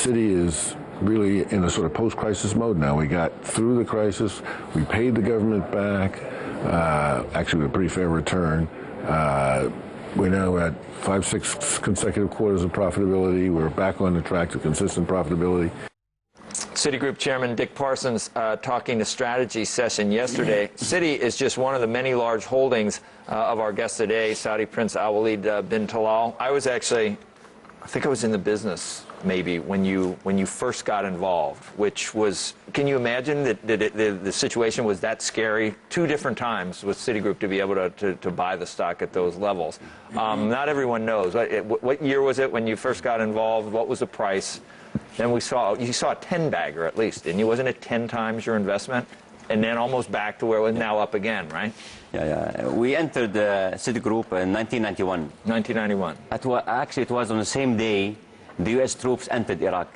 city is really in a sort of post-crisis mode now. We got through the crisis. We paid the government back. Actually, with a pretty fair return. We're now at 5-6 consecutive quarters of profitability. We're back on the track to consistent profitability. Citigroup Chairman Dick Parsons talking to strategy session yesterday. Citi is just one of the many large holdings of our guest today, Saudi Prince Alwaleed bin Talal. I think I was in the business maybe when you first got involved, which was, can you imagine that the situation was that scary? 2 different times with Citigroup to be able to buy the stock at those levels. Not everyone knows. What year was it when you first got involved? What was the price? Then you saw a 10-bagger at least, and wasn't it 10 times your investment? And then almost back to where it was now up again, right? Yeah. We entered Citigroup in 1991. 1991. Actually, it was on the same day the U.S. troops entered Iraq.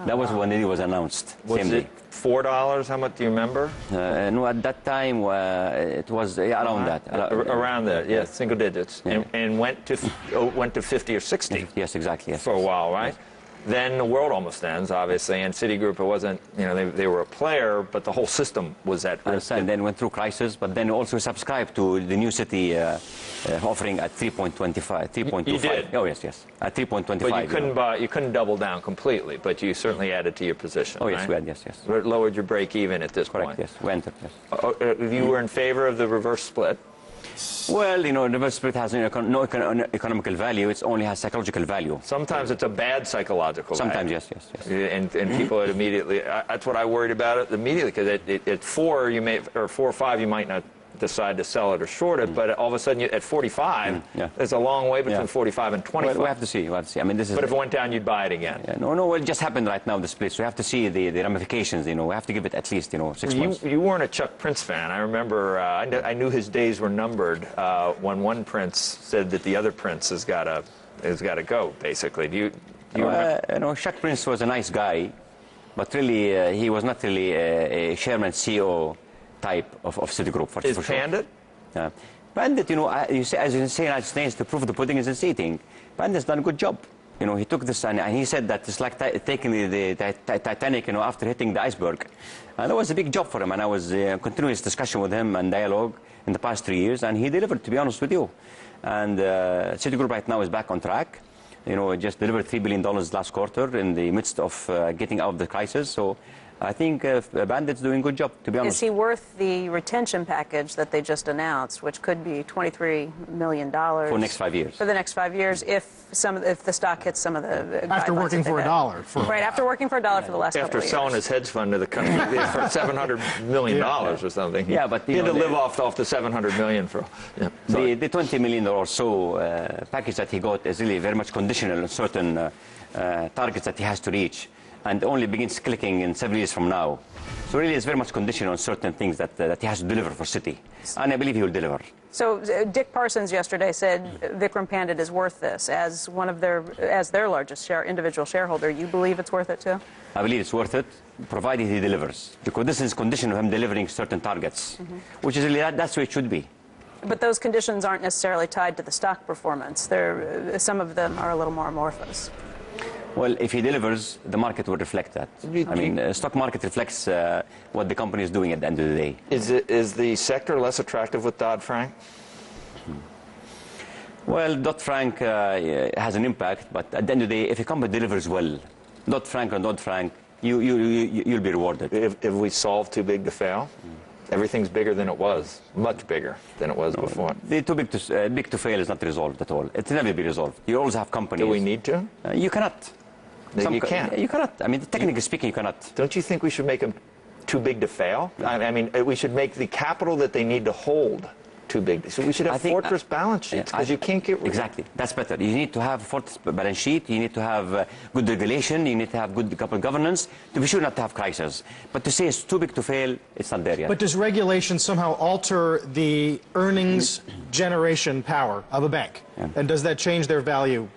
That was when it was announced. Was it $4? How much do you remember? No, at that time it was around that. Around that, yeah, single digits, yeah. And went to 50 or 60. Yes, exactly. Yes. For a while, right? Yes. Then the world almost ends, obviously, and Citigroup, it wasn't, they were a player, but the whole system was at risk. And then went through crisis, but then also subscribed to the new Citi offering at 3.25, 3.25. You did? Oh, yes, at 3.25. But you couldn't double down completely, but you certainly added to your position. Oh, yes, right? we had, yes. Lowered your break even at this point. Correct, yes, we entered, yes. You were in favor of the reverse split? Well, reverse split has no economical value. It only has psychological value. Sometimes it's a bad psychological value. Sometimes, yes. And people would immediately, that's what I worried about it immediately, because at 4 or 5 you might not decide to sell it or short it, but all of a sudden at 45, there's a long way between 45 and 25. Well, we have to see. I mean, this is. But if it went down, you'd buy it again. Yeah, no, it just happened right now, the split. So we have to see the ramifications. We have to give it at least 6 months. You weren't a Chuck Prince fan. I remember I knew his days were numbered when one Prince said that the other Prince has got to go. Basically, do you remember? Chuck Prince was a nice guy, but really he was not really a chairman CEO type of Citigroup, for sure. Pandit? Pandit, you say, as you say in the United States, the proof of the pudding is in the eating. Pandit's done a good job. He took this and he said that it's like taking the Titanic, after hitting the iceberg. And that was a big job for him, and I was in continuous discussion with him and dialogue in the past 3 years, and he delivered, to be honest with you. And Citigroup right now is back on track. Just delivered $3 billion last quarter in the midst of getting out of the crisis. So I think Bandit's doing a good job, to be honest. Is he worth the retention package that they just announced, which could be $23 million for the next 5 years? For the next 5 years, if the stock hits some of the after working for $1. Right, after working for $1 for the last couple of years. After selling his hedge fund to the country for $700 million or something. Yeah, but he had to live off the $700 million for. Yeah, the $20 million or so package that he got is really very much conditional on certain targets that he has to reach, and only begins clicking in 7 years from now. So really it's very much conditional on certain things that he has to deliver for Citi. And I believe he will deliver. So Dick Parsons yesterday said Vikram Pandit is worth this. As their largest individual shareholder, you believe it's worth it too? I believe it's worth it, provided he delivers. Because this is condition of him delivering certain targets, which is really, that's what it should be. But those conditions aren't necessarily tied to the stock performance. Some of them are a little more amorphous. Well, if he delivers, the market will reflect that. I mean, the stock market reflects what the company is doing at the end of the day. Is the sector less attractive with Dodd-Frank? Well, Dodd-Frank has an impact, but at the end of the day, if a company delivers well, Dodd-Frank or Dodd-Frank, you'll be rewarded. If we solve too big to fail? Everything's bigger than it was, much bigger than it was before. The too big to fail is not resolved at all. It's never be resolved. You always have companies. Do we need to? You cannot. You can't. You cannot. I mean, technically speaking, you cannot. Don't you think we should make them too big to fail? I mean, we should make the capital that they need to hold too big. So we should have fortress balance sheets, because you can't get rid. Exactly. That's better. You need to have a fortress balance sheet. You need to have good regulation. You need to have good corporate governance to be sure not to have crisis. But to say it's too big to fail, it's not there yet. But does regulation somehow alter the earnings generation power of a bank? Yeah. And does that change their value?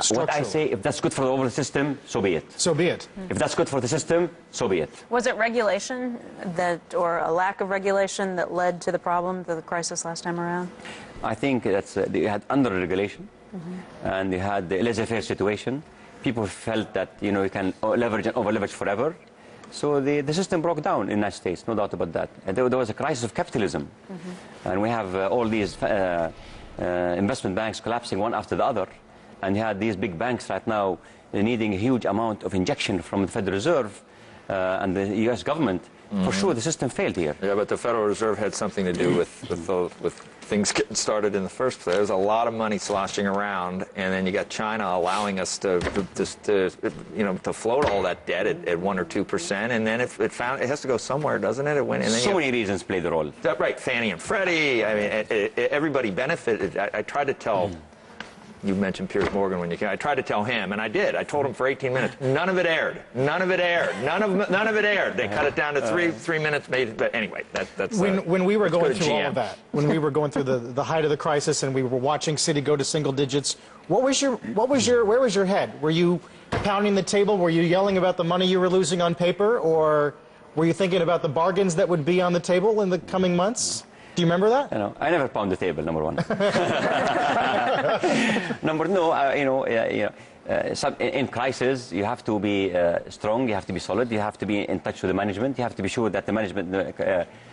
What I say, if that's good for the overall system, so be it. So be it. If that's good for the system, so be it. Was it regulation or a lack of regulation that led to the problem, the crisis last time around? I think that's you had under-regulation, and you had the laissez-faire situation, people felt that, you know, you can leverage and over-leverage forever. So the system broke down in the United States, no doubt about that. And there was a crisis of capitalism. And we have all these investment banks collapsing one after the other. And you had these big banks right now needing a huge amount of injection from the Federal Reserve and the U.S. government. For sure, the system failed here. Yeah, but the Federal Reserve had something to do with things getting started in the first place. There's a lot of money sloshing around, and then you got China allowing us to float all that debt at 1 or 2%, and then it has to go somewhere, doesn't it? It went. And then so many reasons play the role. Right, Fannie and Freddie. I mean, everybody benefited. I tried to tell. You mentioned Piers Morgan when you came. I tried to tell him, and I did. I told him for 18 minutes. None of it aired. None of it aired. None of it aired. They cut it down to three minutes. But anyway, that's when we were going through all of that. When we were going through the height of the crisis, and we were watching Citi go to single digits. Where was your head? Were you pounding the table? Were you yelling about the money you were losing on paper, or were you thinking about the bargains that would be on the table in the coming months? Do you remember that? You know, I never pound the table, number one. In crisis, you have to be strong, you have to be solid, you have to be in touch with the management, you have to be sure that the management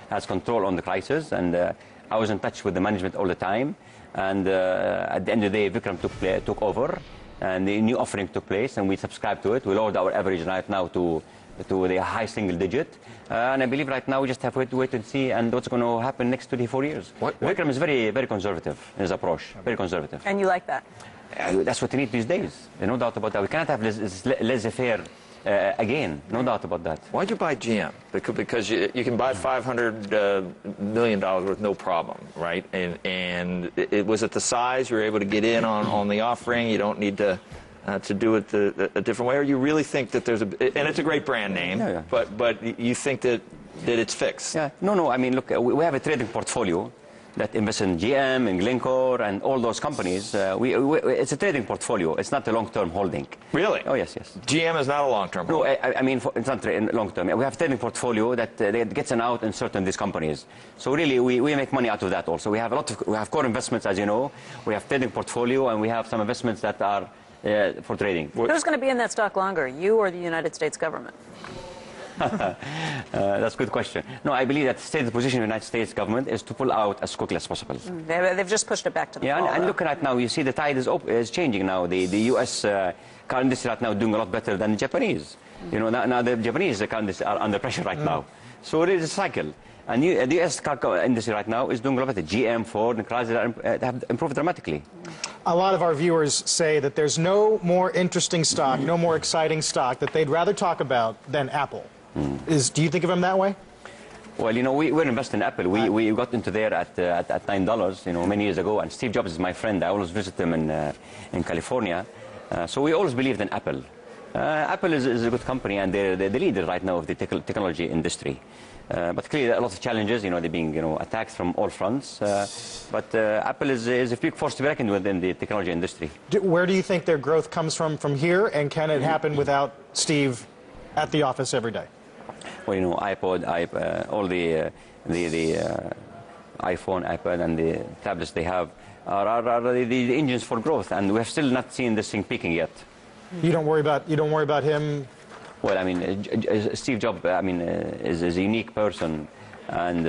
has control on the crisis. And I was in touch with the management all the time. And at the end of the day, Vikram took over, and the new offering took place, and we subscribed to it. We lowered our average right now to the high single digit. And I believe right now we just have to wait and see and what's going to happen next 24 years. Vikram is very, very conservative in his approach, very conservative. And you like that? That's what we need these days. There's no doubt about that. We cannot have laissez-faire again, no doubt about that. Why'd you buy GM? Because you can buy $500 million with no problem, right? And was it the size? You were able to get in on the offering? You don't need to do it a different way, or you really think that there's and it's a great brand name, but you think that it's fixed? Yeah, no. I mean, look, we have a trading portfolio that invests in GM and Glencore and all those companies. It's a trading portfolio. It's not a long-term holding. Really? Oh, yes. GM is not a long-term holding? No, I mean, it's not long-term. We have a trading portfolio that gets an out in certain these companies. So really, we make money out of that also. We have we have core investments, as you know. We have trading portfolio, and we have some investments that are for trading. Who's going to be in that stock longer, you or the United States government? That's a good question. No, I believe that the stated position of the United States government is to pull out as quickly as possible. They've just pushed it back to the fall. And look right now, you see the tide is changing now. The U.S. car industry right now doing a lot better than the Japanese. You know, now the Japanese car industry are under pressure right now. So it is a cycle. And the U.S. car industry right now is doing a lot better. GM, Ford, and Chrysler have improved dramatically. A lot of our viewers say that there's no more interesting stock, no more exciting stock that they'd rather talk about than Apple. Do you think of them that way? Well, you know, we're investing in Apple. We got into there at $9, you know, many years ago. And Steve Jobs is my friend. I always visit him in California. So we always believed in Apple. Apple is a good company, and they're the leader right now of the technology industry. But clearly, a lot of challenges. You know, they're being attacked from all fronts. But Apple is a big force to be reckoned with in the technology industry. Where do you think their growth comes from here, and can it happen without Steve at the office every day? Well, you know, iPod, all the iPhone, iPad, and the tablets they have are the engines for growth, and we have still not seen this thing peaking yet. You don't worry about him. Well, I mean, Steve Jobs, I mean, is a unique person, and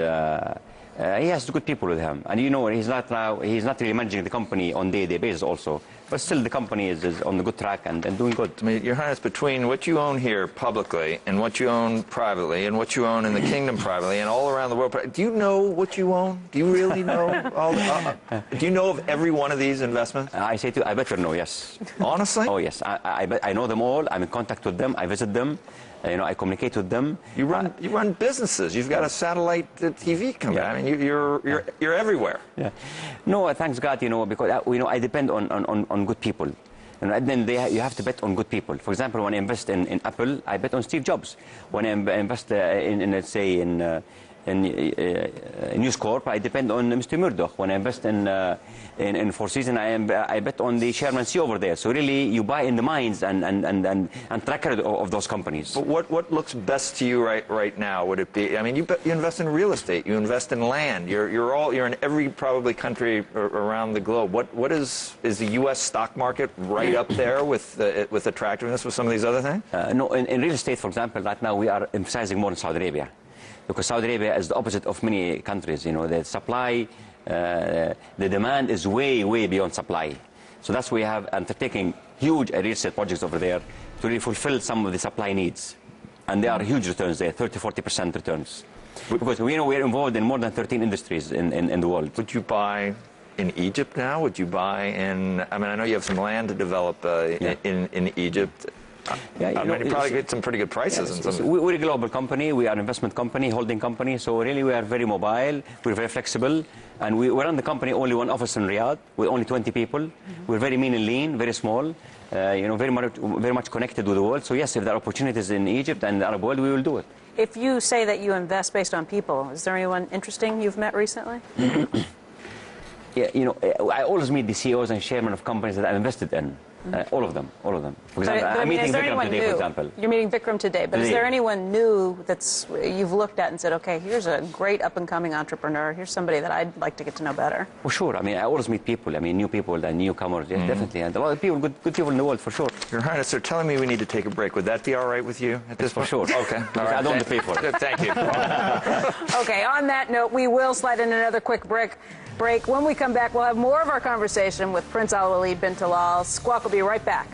he has good people with him. And you know, he's not really managing the company on day-to-day basis also. But still, the company is on the good track and doing good. I mean, Your Highness, between what you own here publicly and what you own privately and what you own in the kingdom privately and all around the world, do you know what you own? Do you really know? Do you know of every one of these investments? I say to you, I better know, yes. Honestly? Oh, yes. I know them all. I'm in contact with them. I visit them. You know, I communicate with them. You run businesses. You've got a satellite TV company. I mean, you're everywhere. Yeah. No, thanks God. You know, because I depend on good people. And then you have to bet on good people. For example, when I invest in Apple, I bet on Steve Jobs. When I invest let's say in News Corp, I depend on Mr. Murdoch. When I invest in Four Seasons, I bet on the chairman CEO over there. So really, you buy in the minds and track record of those companies. But what looks best to you right now? Would it be? I mean, you invest in real estate, you invest in land. You're in every probably country around the globe. What is the U.S. stock market right up there with attractiveness with some of these other things? No, in real estate, for example, right now we are emphasizing more in Saudi Arabia, because Saudi Arabia is the opposite of many countries. You know, the supply, the demand is way beyond supply. So that's why we have undertaking huge real estate projects over there to really fulfill some of the supply needs. And there are huge returns there, 30–40% returns. Because we know we're involved in more than 13 industries in the world. Would you buy in Egypt now? Would you buy in, I mean, I know you have some land to develop in Egypt. Yeah, I mean, you probably get some pretty good prices. We're a global company. We are an investment company, holding company. So really, we are very mobile. We're very flexible, and we run the company only one office in Riyadh with only 20 people. We're very mean and lean, very small. You know, very much connected with the world. So yes, if there are opportunities in Egypt and the Arab world, we will do it. If you say that you invest based on people, is there anyone interesting you've met recently? Yeah, you know, I always meet the CEOs and chairmen of companies that I've invested in. All of them. For example, I'm meeting Vikram today, for example. You're meeting Vikram today, but is there anyone new you've looked at and said, okay, here's a great up-and-coming entrepreneur, here's somebody that I'd like to get to know better? Well, sure. I mean, I always meet people. I mean, new people and newcomers, yes, definitely. And a lot of people, good people in the world, for sure. Your Highness, they're telling me we need to take a break. Would that be all right with you at this point? For sure. Okay. All right. I don't have to pay for it. Thank you. Okay, on that note, we will slide in another quick break. When we come back, we'll have more of our conversation with Prince Alwaleed Bin Talal. Squawk will be right back.